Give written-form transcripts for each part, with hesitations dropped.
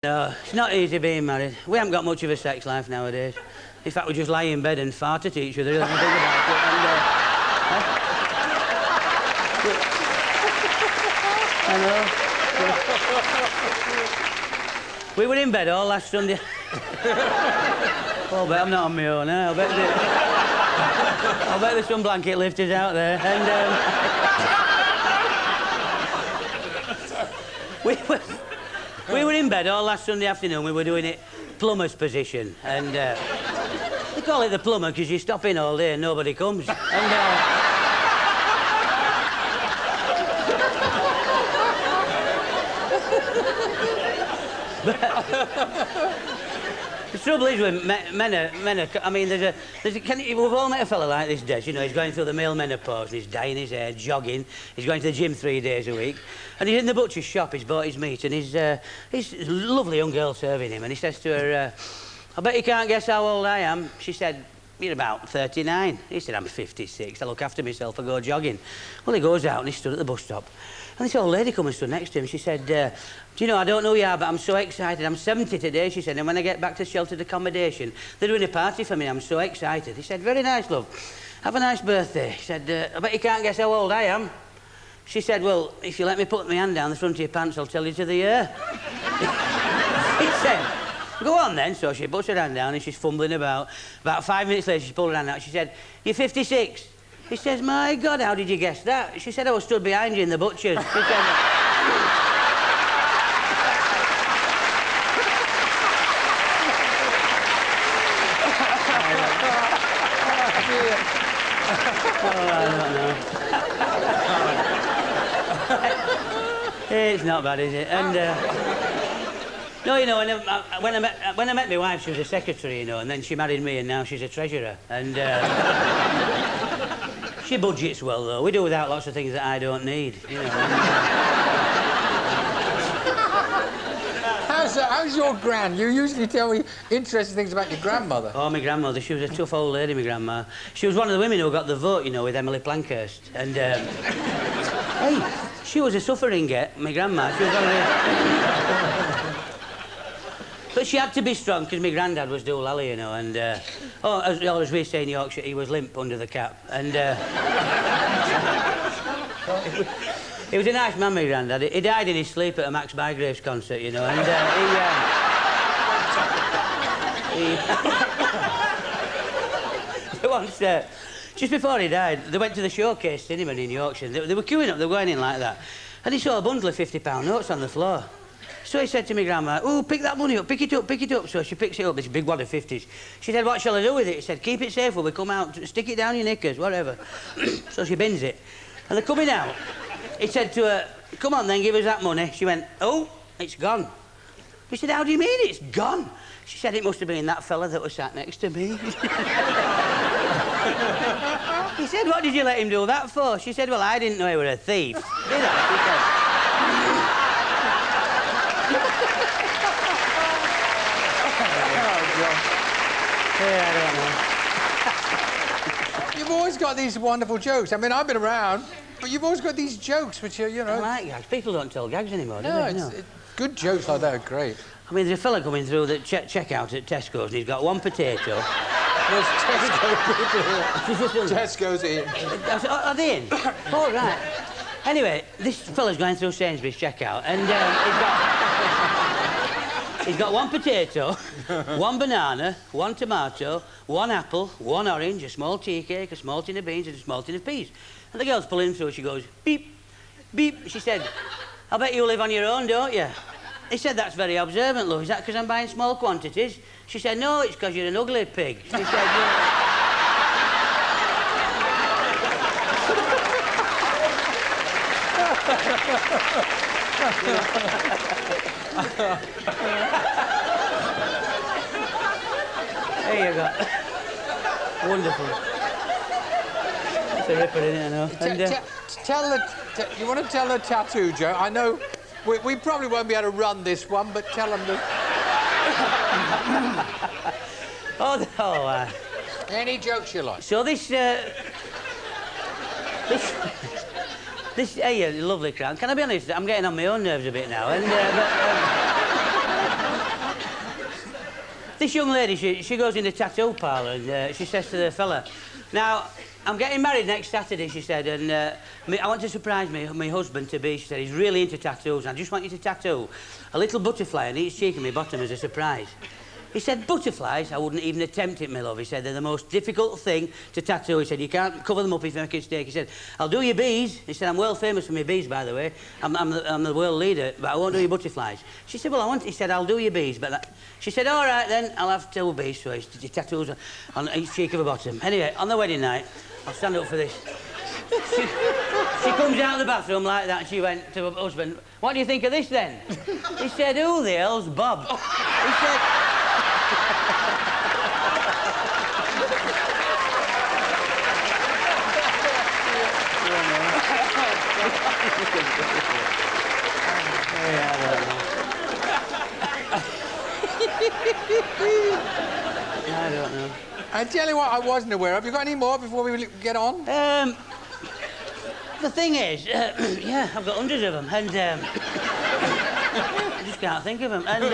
No, it's not easy being married. We haven't got much of a sex life nowadays. In fact, we just lie in bed and fart at each other. Think about it. And, I know. We were in bed all last Sunday. Oh, but I'm not on my own, eh? I'll bet there's some blanket lifters out there. And we were in bed all last Sunday afternoon. We were doing it plumber's position, and they call it the plumber because you stop in all day and nobody comes. And the trouble is with men are, I mean, we've all met a fella like this, Des, you know, he's going through the male menopause and he's dyeing his hair, jogging, he's going to the gym 3 days a week, and he's in the butcher's shop, he's bought his meat, and he's a lovely young girl serving him, and he says to her, I bet you can't guess how old I am. She said, you're about 39. He said, I'm 56, I look after myself, I go jogging. Well, he goes out and he stood at the bus stop, and this old lady come and stood next to him. She said, do you know, I don't know who you are, but I'm so excited. I'm 70 today, she said, and when I get back to sheltered accommodation, they're doing a party for me. I'm so excited. He said, very nice, love. Have a nice birthday. He said, I bet you can't guess how old I am. She said, well, if you let me put my hand down the front of your pants, I'll tell you to the year. He said, go on then. So she puts her hand down and she's fumbling about. About 5 minutes later, she pulled her hand out. She said, you're 56. He says, my God, how did you guess that? She said, I was stood behind you in the butcher's. She said, it's not bad, is it? And no, you know, when I met my wife, she was a secretary, you know, and then she married me, and now she's a treasurer. And she budgets well, though. We do without lots of things that I don't need, you know. How's your gran? You usually tell me interesting things about your grandmother. Oh, my grandmother, she was a tough old lady, my grandma. She was one of the women who got the vote, you know, with Emily Plankhurst. And, hey, she was a suffering get, my grandma. She was one of the... But she had to be strong, because my granddad was doolally, you know, and... as we say in Yorkshire, he was limp under the cap, and... He was a nice man, my granddad. He died in his sleep at a Max Bygraves concert, you know, and once, just before he died, they went to the Showcase Cinema in Yorkshire. They were queuing up, they were going in like that, and he saw a bundle of £50 notes on the floor. So he said to my grandma, oh, pick that money up, pick it up, pick it up. So she picks it up, this big wad of 50s. She said, what shall I do with it? He said, keep it safe when we come out, stick it down your knickers, whatever. So she bins it. And they're coming out. He said to her, come on then, give us that money. She went, oh, it's gone. He said, how do you mean it's gone? She said, it must have been that fella that was sat next to me. He said, what did you let him do that for? She said, well, I didn't know he were a thief. Did I? She said, yeah, I don't know. You've always got these wonderful jokes. I mean, I've been around, but you've always got these jokes which are, you know... I like gags. People don't tell gags anymore, do they? No, good jokes like that are great. I mean, there's a fella coming through the checkout at Tesco's, and he's got one potato. There's Tesco's. Tesco's in. Are they in? Oh, right. Anyway, this fella's going through Sainsbury's checkout, and he's got one potato, one banana, one tomato, one apple, one orange, a small tea cake, a small tin of beans, and a small tin of peas. And the girl's pulling through, she goes, beep, beep. She said, I bet you live on your own, don't you? He said, that's very observant, love. Is that because I'm buying small quantities? She said, no, it's because you're an ugly pig. She said, there you go. Wonderful. It's a ripper, isn't it, I know? You want to tell the tattoo joke? I know we probably won't be able to run this one, but tell them the... Any jokes you like. So this, hey, you lovely Crown. Can I be honest? I'm getting on my own nerves a bit now. And, This young lady, she goes in the tattoo parlour and she says to the fella, now, I'm getting married next Saturday, she said, and I want to surprise my husband-to-be. She said, he's really into tattoos, and I just want you to tattoo a little butterfly on each cheek of my bottom as a surprise. He said, butterflies? I wouldn't even attempt it, my love. He said, they're the most difficult thing to tattoo. He said, you can't cover them up if you make a mistake. He said, I'll do your bees. He said, I'm world famous for my bees, by the way. I'm the world leader, but I won't do your butterflies. She said, well, he said, I'll do your bees, but she said, all right, then, I'll have 2 bees, so he tattoos on each cheek of her bottom. Anyway, on the wedding night, I'll stand up for this. She comes out of the bathroom like that, and she went to her husband, what do you think of this, then? He said, who the hell's Bob? He said... I don't know. I tell you what I wasn't aware of. You got any more before we get on? The thing is, yeah, I've got hundreds of them, and I just can't think of them. And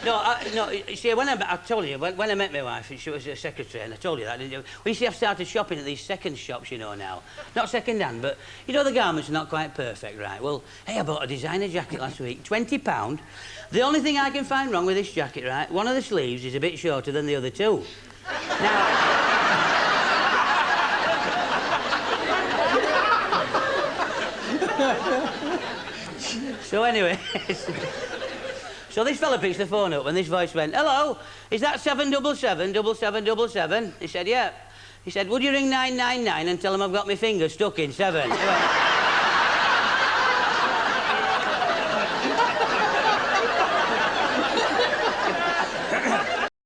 no, you see, I told you when I met my wife, she was a secretary, and I told you that, didn't you? Well, you see, I've started shopping at these second shops, you know, now. Not second-hand, but you know the garments are not quite perfect, right? Well, hey, I bought a designer jacket last week, £20. The only thing I can find wrong with this jacket, right? One of the sleeves is a bit shorter than the other 2. Now. So anyway, so this fella picks the phone up and this voice went, hello, is that 777-7777? He said, yeah. He said, would you ring 999 and tell them I've got my finger stuck in 7? He went,